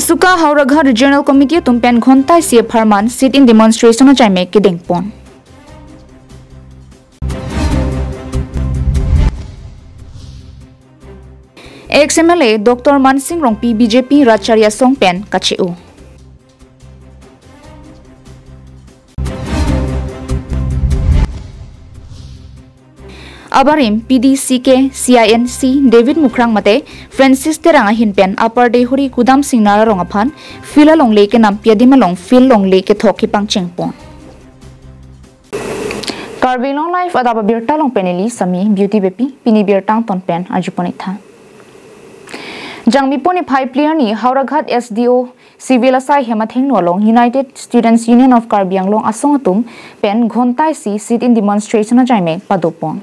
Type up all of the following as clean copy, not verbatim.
Usuka Hauragha Regional Committee tumpen Ghontai Sia Pharman sit in demonstration jaime kedengpon. XMLA Dr. Mansing Rongpi BJP Racharya Songpen Kacheu. Abarim PDCK CINC David Mukrang mate Francis Teranga hinpen upper day huri kudam singnara rongaphan fila long leke nam piadimalong fil long leke thoki pang chengpon. Karbi Anglong life adaba birta long peneli sami beauty bepi pini birtang ton pen ajuponitha. Jangmi poni 5 player ni Hauraghat SDO Civil Asai Hematheng Nolong United Students Union of Karbi Anglong asongatum pen Ghontai si sit in demonstration jaime padopon.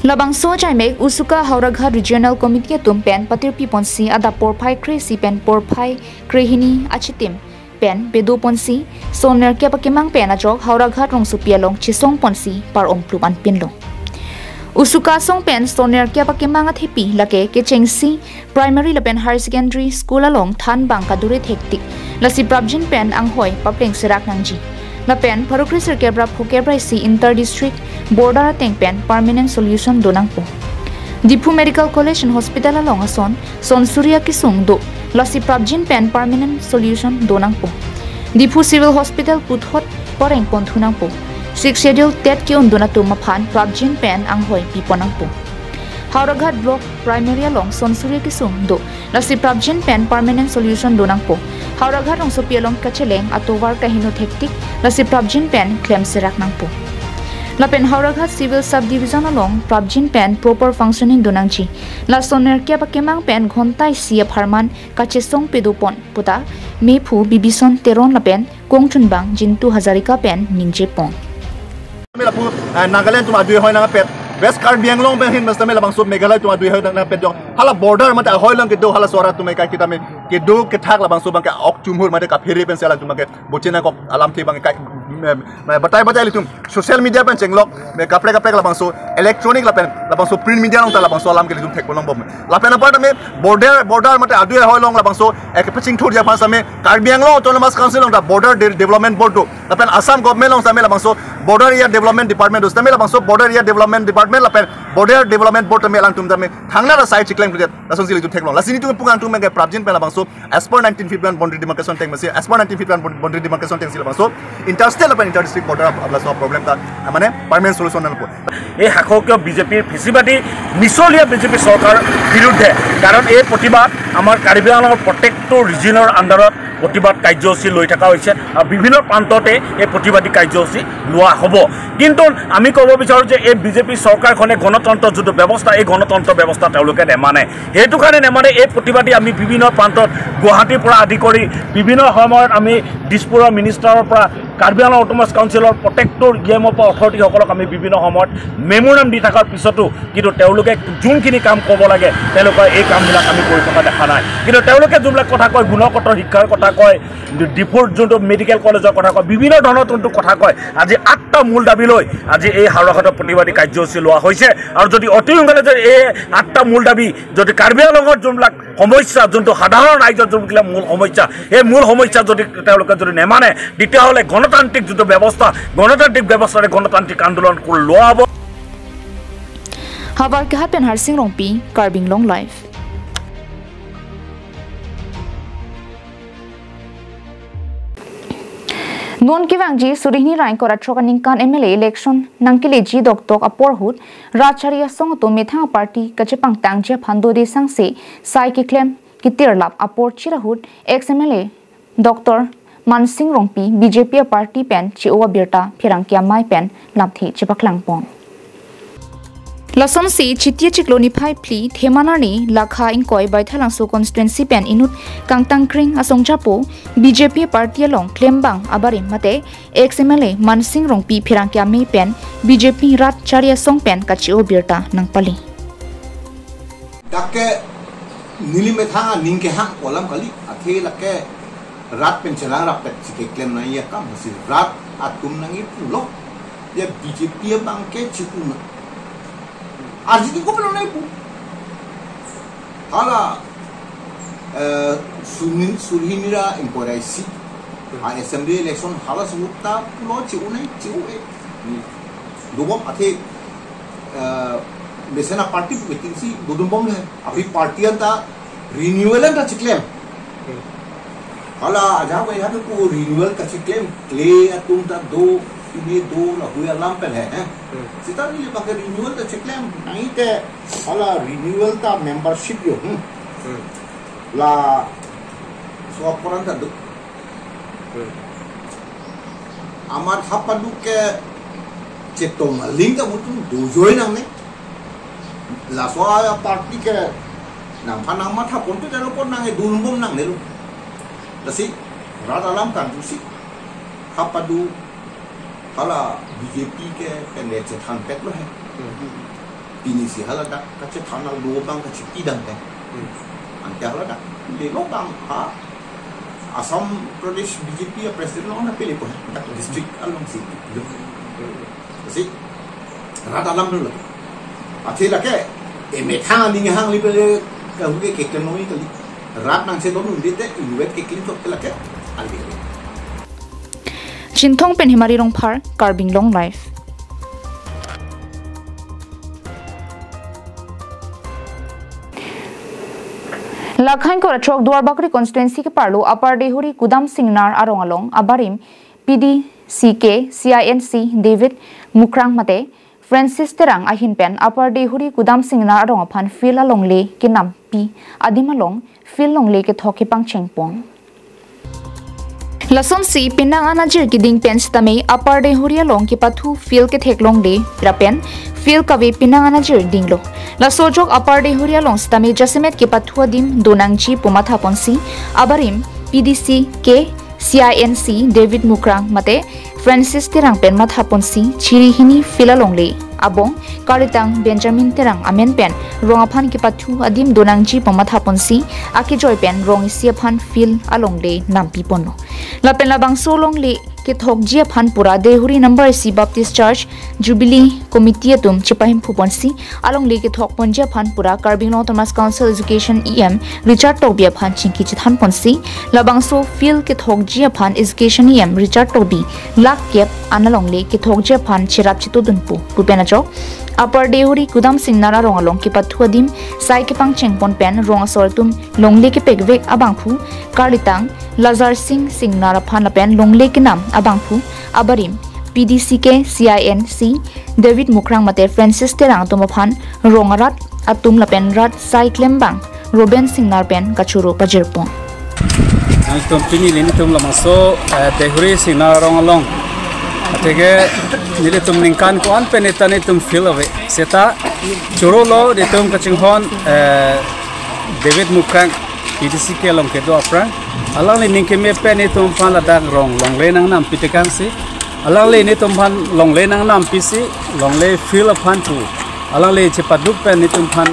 Labang so jaime Usuka Hauraghat Regional Committee pen patir piponsi ada porpai kresi pen porpai krehini achitim pen bedu ponsi soner kya pakemang pen ajok Hauraghat rong supialong chisong ponsi par ompluban pinlong. Usuka song pen soner kya pakemang athepi lake ke chengsi primary lapen higher secondary school along than bang kadure hektik lasi prabjin pen anghoi papleng serak nangji la pen parukri serkebra phokebra si inter district border teng pen permanent solution donangpo Dipu Medical College and Hospital along ason son surya kisung do lasi prabjin pen permanent solution donangpo Dipu Civil Hospital puthot poreng ponthunangpo 6 schedule tet ki unduna tu maphan prabjin pen anghoi piponangpo Hauraghat block primary along son surya kisung do lasi prabjin pen permanent solution donangpo Hauraghat rong sopialong kacheleng atowar kahino hektik lasi prabjin pen claim serak nangpo Lapen Hauraghat Civil Subdivision along prabjin pen proper functioning donangchi la soner kya pakemang pen Ghontai Sia Pharman kachesong pedupon puta mepu bibison teron lapen kongchunbang jintu Hazarika pen ningjepon Nagaland tuma dui hoy na pet West Karbi Anglong ben hin masta mela bangsub Meghalaya tuma dui hoy na pet jo hala border mata hoy lang ke do hala sora tuma ka kita me ke do ke thak la bangsub bang ka ok chumhur mate ka pheri pen sela tuma ke bochina ko alam thi bang ka batai litum social media pen chenglok me kapre la bangso electronic la bangso print media long ta la bangso alam ke litum thek bolong bom la pen apart me border mate adu hoy long la bangso ek paching thur ja phasa me Karbi Anglong autonomous council long ta border development board to la pen Assam government long sa me la bangso border area development department us ta me la bangso border area development department la pen border development board me lang tum ta me thangna la side chiklang kujet la song sili tu thek long la sini tu pukan tu me ke prabjin pen la bangso as per 1951 boundary demarcation teng masi as per 1951 boundary demarcation teng sila bangso interstate inter district border abla so problem ta mane permanent solution na po এই হাককীয় বিজেপিৰ ফিসিবাদী মিছলীয়া BJP চৰকাৰ বিৰুদ্ধে কাৰণ এই প্ৰতিবাদ আমাৰ কাৰ্বি আংলঙৰ প্ৰত্যেকটো ৰিজনৰ আন্ডাৰত প্ৰতিবাদ কাৰ্যসূচী লৈ থকা হৈছে আৰু বিভিন্ন প্ৰান্ততে এই প্ৰতিবাদী কাৰ্যসূচী লোৱা হ'ব কিন্তু আমি ক'ব বিচাৰো যে এই বিজেপি চৰকাৰখনে গণতন্ত্ৰ যুদ্ধ ব্যৱস্থা এই গণতন্ত্ৰ ব্যৱস্থা তেওঁলোকে নেমানে হেতু কাৰণে নেমানে এই প্ৰতিবাদী আমি বিভিন্ন প্ৰান্তত গুৱাহাটীৰ পৰা আদি কৰি বিভিন্ন সময়ত আমি দিছপুৰৰ মিনিষ্টাৰৰ পৰা কাৰ্বি আংলং অটোনমাস কাউন্সিলৰ প্ৰত্যেকটো গেমৰ পৰা অথৰিটি সকলক আমি বিভিন্ন সময়ত মেমোৰাম দি থকাৰ পিছতো কিন্তু তেওঁলোকে যোনখিনি কাম ক'ব লাগে তেওঁলোকৰ এই কামবিলাক আমি কৰি থকা দেখা নাই কিন্তু তেওঁলোকে যোনবিলাক কথা কয় গুণগত শিক্ষাৰ কথা কয় ডিফুৰ যোনটো মেডিকেল কলেজৰ কথা কয় বিভিন্ন ধৰণৰ যোনটো কথা কয় আজি 8টা মূল দাবী লৈ আজি এই হাওৰাঘাটৰ প্ৰতিবাদী কাৰ্যসূচী লোৱা হৈছে আৰু যদি অতি সোনকালে যদি এই 8টা মূল দাবী যদি কাৰ্বি আংলঙৰ যোনবিলাক সমস্যা যোনটো সাধাৰণ ৰাইজৰ যোনবিলাক মূল সমস্যা এই মূল সমস্যা যদি তেওঁলোকে যদি নেমানে তেতিয়াহ'লে গণতান্ত্ৰিক যুদ্ধ ব্যৱস্থা গণতান্ত্ৰিক ব্যৱস্থাৰে গণতান্ত্ৰিক আন্দোলন কৰি লোৱা হ'ব Habar ke hapen Harsing Rongpi Karbi Anglong live Non kivangji surihni rain kora trokaning kan MLA election nangkile ji doktok aporhut Racharya song to methang party kachepang tangje phando de sangse sai ki claim kitirlap apor chirahut ex-MLA Dr. Mansing Rongpi BJP party pen chiwa birta phirang kya mai pen lapthi chipaklang pon Lason si chitia chikloni phai pli themanani lakha inkoi baithalangso constituency pen inut kangtang kring asongchapo BJP party along klembang abari mate ex-MLA Mansing Rongpi phirang kya mai pen BJP Racharya song pen kachio birta nangpali Dakke nilimetha ningke ha kolam kali athe lakke rat pen chelang rap pet chike claim na ya kam si rat atum nangi pulo ya BJP bangke chikuna Arjiti ko belum naik hala Surhinira Imporasi Assembly election Halas Mutta Pulo Chiune Chiue Dubom Ate Besena party meeting si Dudumbom hai abhi party anta renewal anta chiklem hala aja ko yaha ko renewal ka chiklem clay atum ta do ini do la huya lampel hai sita ni ba renewal ta chiklem nahi te hala renewal ta membership yo la so aporan ta do amar hapadu ke cetong link ta mutu do join nang ne la soa party ke nang panang mata pun tu dah pun nang dulum nang nelu, lasi rada lam kan tu si, apa tu, hala BJP ke pendek cetan pet loh he, ini si hala dah kecetan al dua bang kecik dan he, ante hala dah, lelo bang ha, Assam Pradesh BJP ya presiden orang dah pilih pun, kat district along si, lasi rada lam dulu. Akhirnya ke, metang ni hang liber kalau ke teknologi kali, rat nang se donu dite, inuet ke kini tu ke lagi, alih. Cintong pen himari rong par, Karbi Anglong live. Lakhain ko rachok duar bakri constituency ke parlo apar dehuri kudam singnar arong along abarim PD CK CINC David Mukrang mate Francis terang ahin pen upper dehuri kudam singna arong aphan fil along le ke nampi adim along fil long le ke thoki pang chengpong lason si pinang anajir ki ding pen stame upper dehuri along ke pathu fil ke thek long le prapen fil kawe pinang anajir ding lo lasojok upper dehuri along stame jasimet ke pathu adim donangchi pumatha ponsi abarim PDC ke CINC David Mukrang mate Francis terang pen matha ponsi chiri hini filalong le abong karitang Benjamin terang amen pen rong aphan ki pathu adim donangji pamatha ponsi aki joy pen rong isi aphan fil along le nampi ponno la pen labang solong le ke thokji aphan pura dehuri number si baptist church jubilee committee atum chipahim phuponsi along le ke thok ponji aphan pura Karbi Anglong Thomas Council Education EM Richard Tobi aphan chingki chithan ponsi labang so fil ke thokji aphan education EM Richard Tobi lak kep analong le ke thokji aphan chirap chitu dunpu pupena chok upper dehuri kudam singnara rong along ki pathu adim sai ke pang chengpon pen rong asortum longle ke pegvek abangphu karitang Lazar Singh singnara phan pen longle ke nam abangphu abarim PDC ke CINC David Mukrang mate Francis terang tum phan rongarat atum lapen rat sai klembang Robin singnar pen kachuro pajirpon Tom pini lini tum lamaso dehuri singnara rong along Atege nile tum ningkan ko an penetane tum feel away seta choro lo de tum kachinghon David Mukrang PDC ke long ke do apra alang le ningke me pene tum pan la dak rong long le nang nam pitekang si alang le ni tum pan long le nang nam pisi long le feel aphan tu alang le chepaduk pen ni tum pan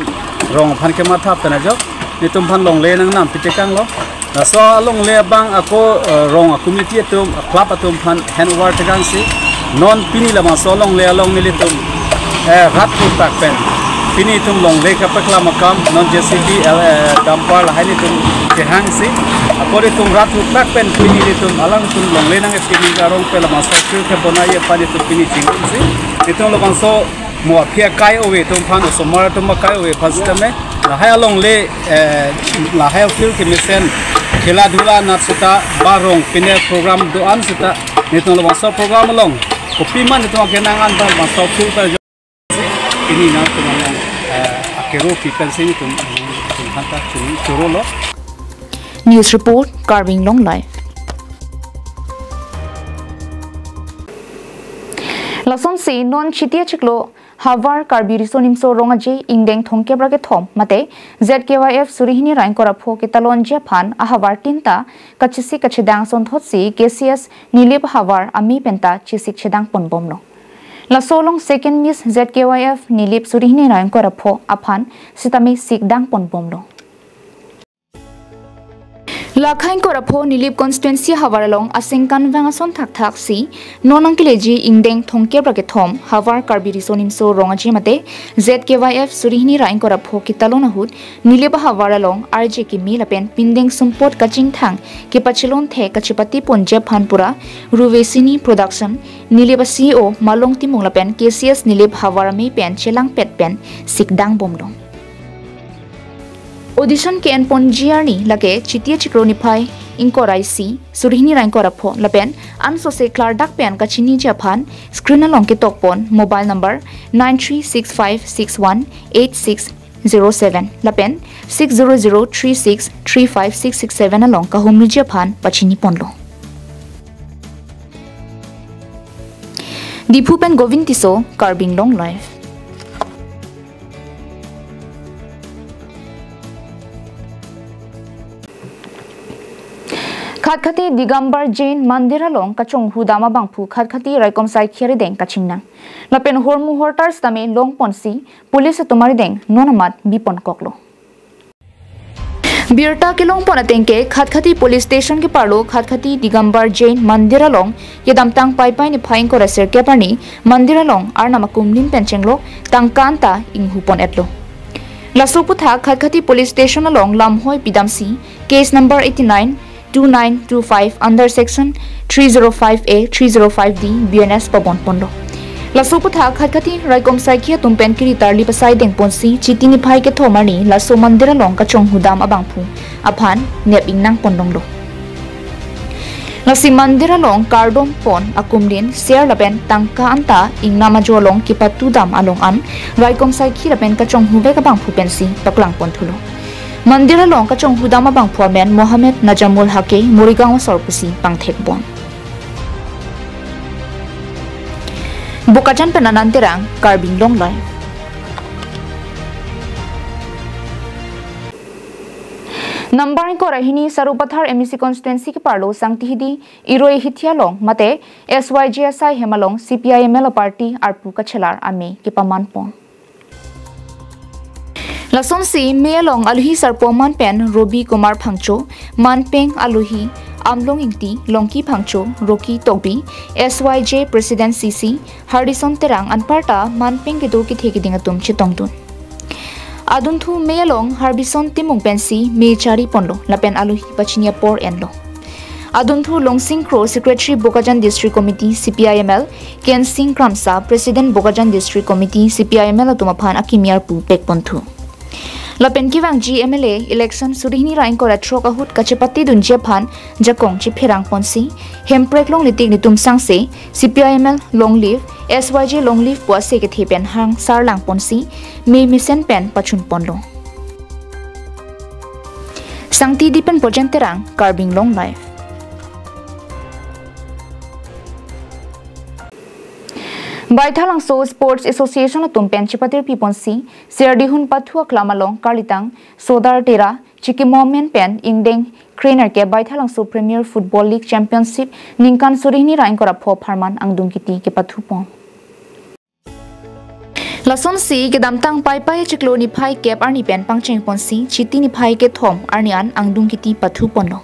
rong pan ke matha pena jo ni tum pan long le nang nam pitekang lo so along le bang ako rong a committee tum club atum pan handover tegang si non pini lama so long le along ni tum rat tu tak pen pini tum long le ka pakla makam non JCB dampar la hani tum tehang si akore tum rat tu tak pen pini ni tum alang tum long le nang pini ka rong pe lama so ke bonai pani tum pini ching si itum lo bang so mo phia kai owe tum pan so mar tum kai owe pasitame la hai along le la hai fil ke misen khela dhula na sita barong pine program do an sita nitong lo so program long kopi man nitong kenang an ba so full per ini na to man akero people sing tum hanta churu lo news report Karbi Anglong live lason si non chitia chiklo Havar Karbi Risonim so rongaje ingdeng thongke brake thom mate ZKYF surihini rain korapho ke talonje phan a Havar tinta kachisi kachidang son thotsi KCS Nilip Havar ami penta chisik chedang ponbomno la solong second miss ZKYF Nilip surihini rain korapho aphan sitami sikdang ponbomno Lakhain korapho nilip constituency hawaralong asengkan vangason thak si nonang kileji ingdeng thongke braketom hawar karbi risonin so rongaji mate ZKYF surihni rain korapho kitalona hut nilip hawaralong RJ ki milapen pindeng sumpot kaching thang ki pachilon the kachipati ponje phanpura ruvesini production nilip CEO malong timunglapen KCS nilip hawarami pen chelang pet pen sikdang bomdong Audition ke enpon GRni lage chitia chikroni phai inkorai si surihni rain korapho lapen anso se klar dak pen kachini japhan screen along ke tokpon mobile number 9365618607 lapen 6003635667 along ka homni japhan pachini ponlo Dipupen Govintiso Karbi Anglong live Khatkhati Digambar Jain Mandiralong kachong hudama bangphu khatkhati raikom sai khiari deng kachingna lapen hormu hortars tame long ponsi police tumari deng nonamat bipon koklo Birta kilong ponatengke khatkhati police station ke parlo khatkhati Digambar Jain Mandiralong yedamtang pai ni phaing ko reser ke parni Mandiralong arnama kumlin penchenglo tangkanta inghupon etlo Lasuputha khatkhati police station along lamhoi pidamsi case number 892925 under section 305A 305D BNS Pabon Pondo. Lasuputha khatkhati raikom saikia tumpen kiri tarli pasai deng ponsi chitini phai ke thomani laso mandira long ka chong hudam abangphu aphan nep ingnang pondonglo. Lasi mandira long kardom pon akumlin share lapen tangka anta ingnama jolong kipatu dam along an raikom saiki lapen ka chong hube ka bangphu pensi paklang ponthulo. Mandira long kachong hudama bang puamen Mohammed Najamul Hake Murigaon Sorpusi Pangthek Bon Bukajan penanantirang Karbi Anglong live Nambaring ko rahini Sarupathar MEC constituency ke parlo sangtihidi iroi hithialong mate SYGSI hemalong CPIML party arpu kachelar ame ke pamanpon Lason si Mealong Aluhi Sarpoman Pen Robi Kumar Phangcho Manpeng Aluhi Amlong Ingti Longki Phangcho Roki Tobi SYJ President CC Hardison Terang Anparta Manpeng Gidur ki theki dingatum chitongtun Adunthu Mealong Harbison Timung Pensi Mechari Pondo Lapen Aluhi Pachinia Por Enlo Adunthu Longsing Kro Secretary Bokajan District Committee CPIML Ken Singh Kramsa President Bokajan District Committee CPIML Atumaphan Akimiar Pu Pekponthu Lapen kiwang GMLA election surihni rain ko retro kahut kachepati dunje phan jakong chi pherang ponsi hemprek long litik ni tumsang se CPIML long live SYJ long live po se ke thepen hang sar lang ponsi me misen pen pachun ponlo sangti dipen project terang Karbi Anglong live Baithalang So Sports Association of Tumpen Chipatir Piponsi, Serdihun Pathua Klamalong, Karlitang, Sodar Tera, Chikimomen Pen, Ingdeng, Craner Ke Baithalang So Premier Football League Championship, Ninkan Surihni Rain Korapho Harman Angdungkiti Ke Pathupon. Lason si ke damtang pai chiklo ni phai kep arni pen pangcheng ponsi, chiti ni phai ke thom arnian Angdungkiti Pathupon lo.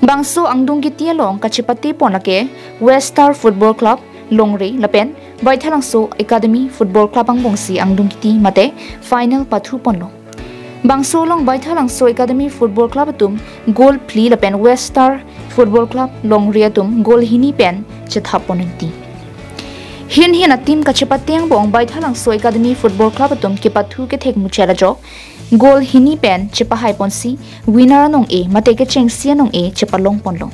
Bangso Angdungkiti along Kachipati Ponake, West Star Football Club, Longri, Lapen, Baithalang So Academy Football Club ang bongsi ang dungkiti mate final pathu ponlo. Bangso long Baithalang So Academy Football Club atum goal pli lapen West Star Football Club Longri atum goal hini pen chethaponenti. Hin team kachepatiang bong Baithalang So Academy Football Club atum ke pathu ke thek muchela jo goal hini pen chepahai ponsi winner anong e mate ke chengsi anong e chepalong ponlo.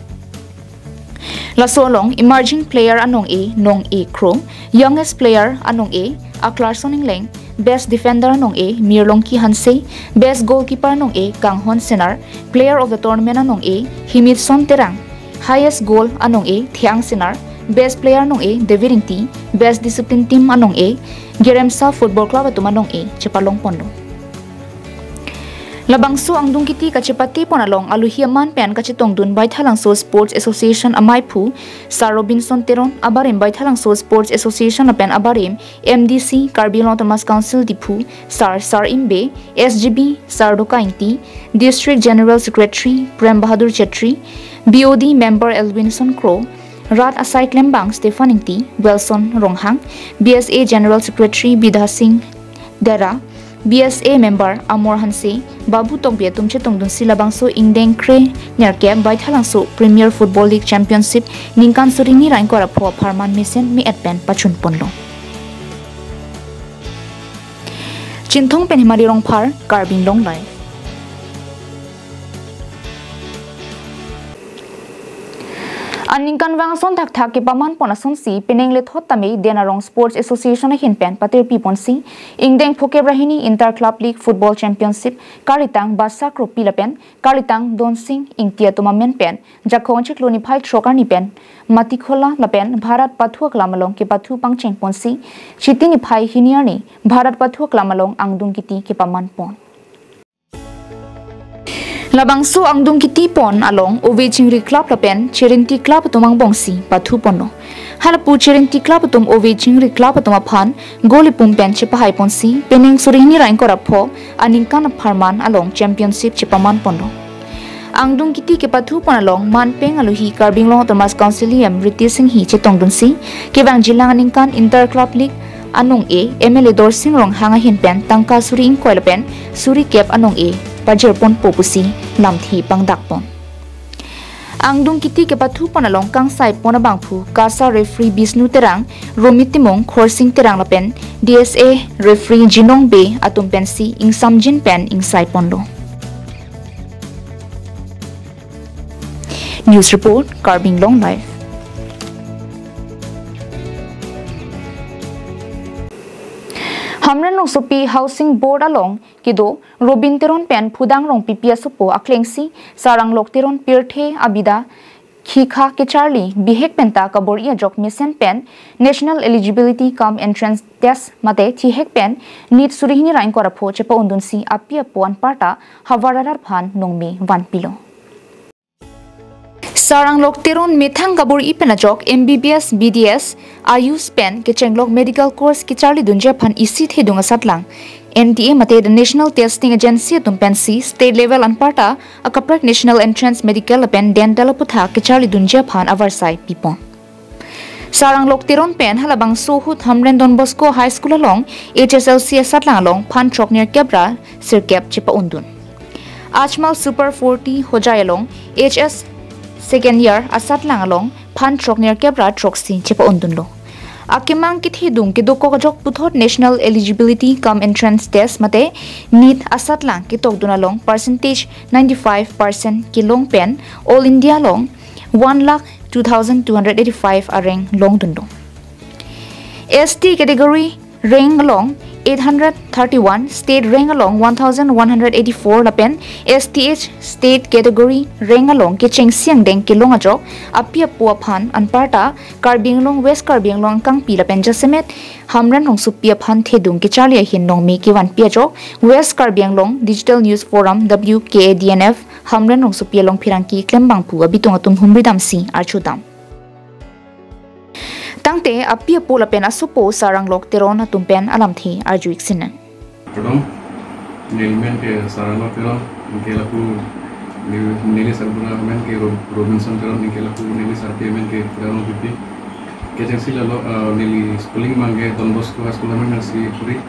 Lasolong emerging player anong A nong A Chrome, youngest player anong A Aklarson Ingleng, best defender anong A Mirlong Ki Hanse, best goalkeeper anong A Kanghon Senar, player of the tournament anong A Himidson Terang, highest goal anong A Thiang Senar, best player anong A David Ingti, best discipline team anong A Geremsa Football Club atum anong A Chepalong Pondo. Labangso ang dungkiti kachipati ponalong aluhiaman pen kachitongdun Baithalangso Sports Association Amaipu Sir Robinson Teron abarim Baithalangso Sports Association apen abarim MDC Karbi Anglong Autonomous Council Dipu Sir Imbe SGB Sir Dokainti District General Secretary Prem Bahadur Chetri BOD Member Elwinson Crow Rat Asai Klembang Stefan Inti Wilson Ronghang BSA General Secretary Bidha Singh Dera BSA member Amor Hanse Babu Tokbia tumche tongdun silabangso ingdeng kre nyarke Baithalangso Premier Football League Championship ningkan surini rain kora po parman misen mi adpen pachun ponlo Chinthong pen himari rongphar Karbi Anglong lai Aningkan wangson thak ke paman ponason si penengle thotame Denarong Sports Association hin pen patir pipon si ingdeng phoke brahini Inter Club League Football Championship Karitang Basa Kropi lapen Karitang Donsing ingtia tomamen pen jakhon chikloni phai trokani pen Matikhola lapen Bharat Pathua Klamalong ke pathu pangcheng pon si chitini phai hiniani Bharat Pathua Klamalong angdung kiti ke paman pon Labangso ang dungkiti pon along Uwe Chingri Club lapen Chirinti Club tumang bongsi pathu pono halapu Chirinti Club tum Uwe Chingri Club tumaphan goli pumpen chipahai ponsi peneng surini rain korapho aningkan pharman along championship chipaman pono ang dungkiti ke pathu pon along manpeng aluhi Karbi Anglong Autonomous Councilium Riti Singh hi chetongdunsi kebang jilang aningkan Inter Club League anong A MLA Dorsing rong hanga hinpen tangka suri inkoil pen suri kep anong A Pajerpon popusi lamthi pangdakpon ang dungkiti ke pathu ponalong kang sai pona bangphu kasa referee Bisnu Terang Romitimong Khorsing Terang lapen DSA referee Jinong Be atum pensi ing samjin pen ing sai pondo News report Karbi Anglong live Hamran rong sopi housing board along kido Robin Teron pen phudang rong PPS supo aklengsi sarang lok teron pirthe abida khikha ke charlie bihek penta kabor ia jok mission pen national eligibility cum entrance test mate thihek pen need surihni rain kora pho chepa undunsi apia pon parta hawararar phan nongme wan pilo Sarang lok teron methang kabur ipenajok MBBS BDS Ayus pen ke chenglok medical course ki charli dunje phan isi thedunga satlang NTA mate the National Testing Agency tumpensi state level anparta akaprak National Entrance Medical pen dental putha ke charli dunje phan avarsai pipon Sarang lok teron pen halabang sohut Hamren Don Bosco High School along HSLC satlang along phan chok near kebra sirkep chipa undun Ajmal Super 40 hojai along HS second year asat lang along phan trok near kebra troksi chepa ondunlo akimang kit hidung ke doko jok puthot national eligibility cum entrance test mate need asat lang ki tok dunalong percentage 95% ki long pen all India long 1,02,285 areng long dundo ST category rank along 831 state rank along 1184 lapen STH state category rank along ke chengsiang deng kilong ajok apia puwa phan anparta Karbi Anglong West Karbi Anglong kang pi lapen jasemet hamran rong supia phan thedung ke charlia hin nong me ki wan pia jok West Karbi Anglong Digital News Forum WKADNF hamran rong supia long phirangki klembang pu abitung atum humridam si archudam Tangte apia pola pen asupo sarang lok teron atumpen alamthi arjuik sinan. Perdom, nilmen ke sarang lok teron ke laku nili sarbuna men ke Robinson teron ke laku nili sarpi men ke teron pipi ke jengsi lalo nili schooling mangge Don Bosco School men si puri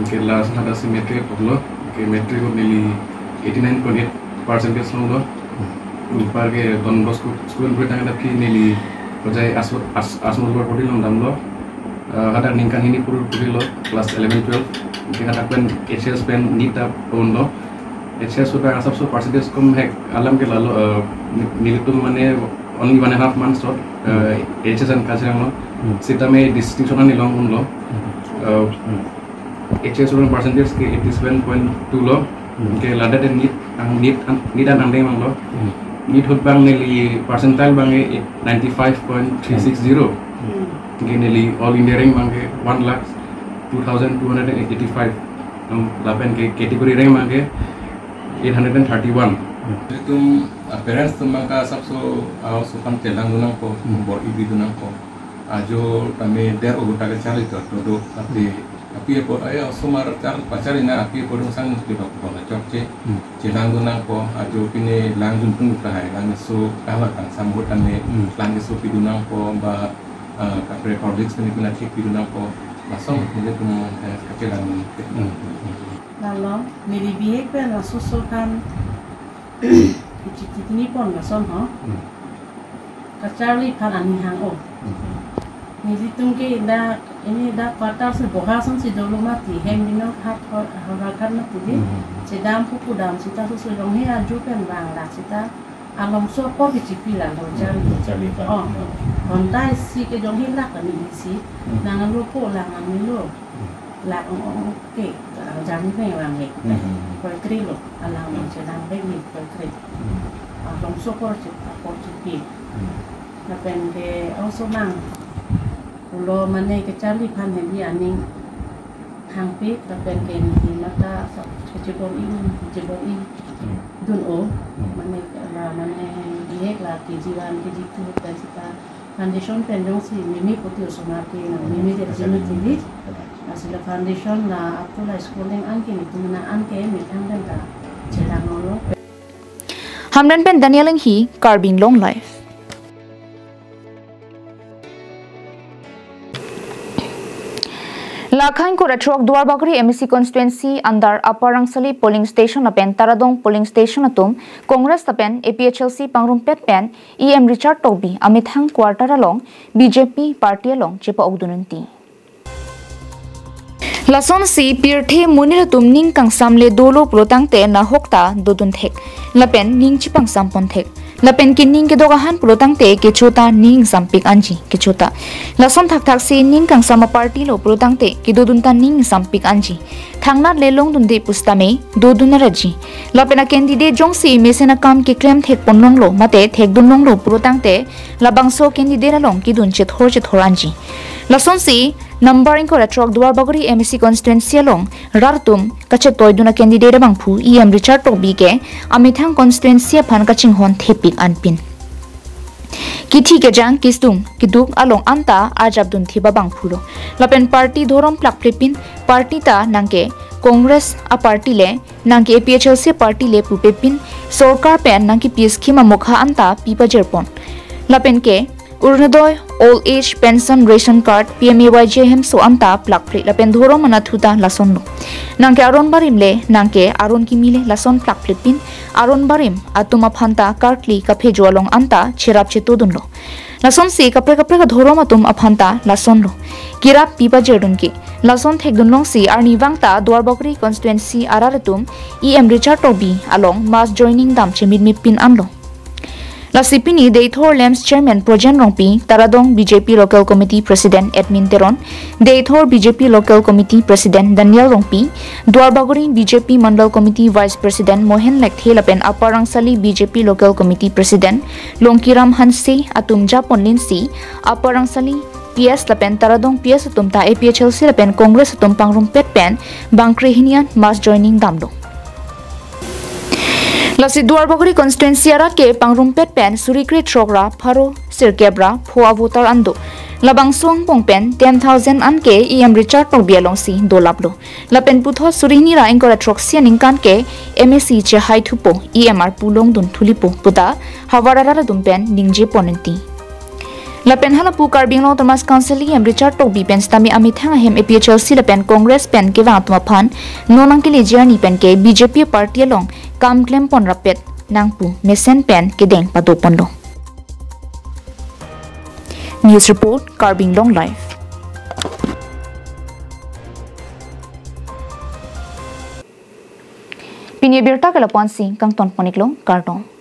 ke last hada si metric poklo ke metric nili 89.8% lo par ke Don Bosco School puri tangda ki nili Pajai asmul luar podi long damlo, ada ningkan ini puru pudi lo kelas 11-12, kita takkan HS pen nita pun lo, HS sudah asap so percentage kom hek alam ke lalu nilitum mana only 1.5 months short, HS and kacang lo, sita me distinction ani long pun lo, HS sudah percentage ke 87.2 lo, ke lada dan nit dan andai mang lo. Need hot bang nili percentile bang 95.360. Nearly all India rank bang 1,02,285. lapen ke category rank mangke 831 tum parents tum mangka sabso sukan telang dunang ko bor ibi dunang ko ajo kami der uguta ke chali to do api po ayo sumar chal pachari na api po dong sang di ba ko na chokche telang dunang ko ajo pine langun pun ka hai lang so kala kan sambutan ne lang so pidunang ko ba kapre public pina thik pidunang ko langsung ini tum kecilan lalu nilibih pe la susukan ini pun langsung ha kacari palani hang o nili tungke ini dah kata seboha sang si dulu mati hem dino hat harakan mati di sedang puku dam sita susu dong he aju pen bang lah sita alom so ko bicipilan dong cari oh kontai si ke dong he lah kan ini si nangan lupa langan milu là ok jangan ni yang ni koi kri lo alam sedang begini koi kri alom so ko cipi lapen ke also mang ulo mana ke cari pan hebi aning hangpi lapen ke ni mata kecebol ini dun o mana dia lah kejiwan kejitu dan kita foundation pendong si mimi putih usumati na mimi dari sini tilis asal foundation la aku la schooling anke itu mana anke mitang dan ta cerang nolo Hamdan pen Daniel hi Karbi Anglong live Lakhain ko Ratrok Duarbakri MEC constituency under Upper Rangsali polling station apen Taradong polling station atum Congress apen APHLC Pangrumpet pen EM Richard Tobi Amit Hang quarter along BJP party along Chepa Ogdunanti Lason si pirthe munir tum ning kang samle dolo protang te na hokta dodun thek lapen ning chipang sampon thek lapen kin ning ke dogahan protang te ke chota ning sampik anji ke chota lason thak thak si ning kang sama party lo protang te ke dodun ta ning sampik anji thangna lelong dun de pustame dodun raji lapena candidate jong si mesena kam ke claim thek ponlong lo mate thek dunlong lo protang te labangso candidate long ki dun che thor anji lason si numbering ko Ratrok Duarbakri MEC constituency along Rartum kache toiduna candidate bangphu EM Richard Tobi ke Amithang constituency phan kaching hon thepik anpin kithi ke jang kistung kiduk along anta ajabdun thiba bangphulo lapen party dhorom plakplepin party ta nangke Congress a party le nangke APHLC party le pupepin sarkar pen nangki PS khima mokha anta pipa jerpon lapen ke Urnodoy old age pension ration card PMAYJM so anta plak plek lapen dhoro mana thuta lason no nangke aron barim le nangke aron kimile lason plak plepin aron barim atuma phanta kartli kaphe jolong anta cherap che todun lo lason se kapre ka dhoro matum aphanta lason lo kirap pipa jedun ki lason thek dunlong si arni wangta Duarbakri constituency araretum EM Richard Tobi along mass joining dam chemit mi pin amlo Lasipini Deithor Lems Chairman Projen Rongpi Taradong BJP Local Committee President Edmin Teron Deithor BJP Local Committee President Daniel Rongpi Duarbakri BJP Mandal Committee Vice President Mohen Lekthe lapen Upper Rangsali BJP Local Committee President Longkiram Hanse Atumja Ponlinsi Upper Rangsali PS lapen Taradong PS atumta APHLC lapen Congress atum Pangrumpet pen Bangkre hinian mass joining damdo Lasi Duarbakri constituency ara ke Pangrumpet pen Surikri Trogra Pharo Sirkebra Phoa voter ando labang song pongpen 10,000 anke EM Richard Tobi along si dolablo lapen putho Surini ra engkora troxia ningkan ke MSC che hai thupo EMR pulong dun thulipo puta hawarara dumpen ningje ponenti Lapen halapu Karbi Anglong Thomas Council EM Richard Tobi pen stami Amithang hem APHLC lapen Congress pen ke wangtuma phan nonang ke lejarni pen ke BJP party along kam claim pon rapet nangpu mesen pen ke deng padopondo News report Karbi Anglong live Pinie birta kala ponsi kang ton poniklong kartong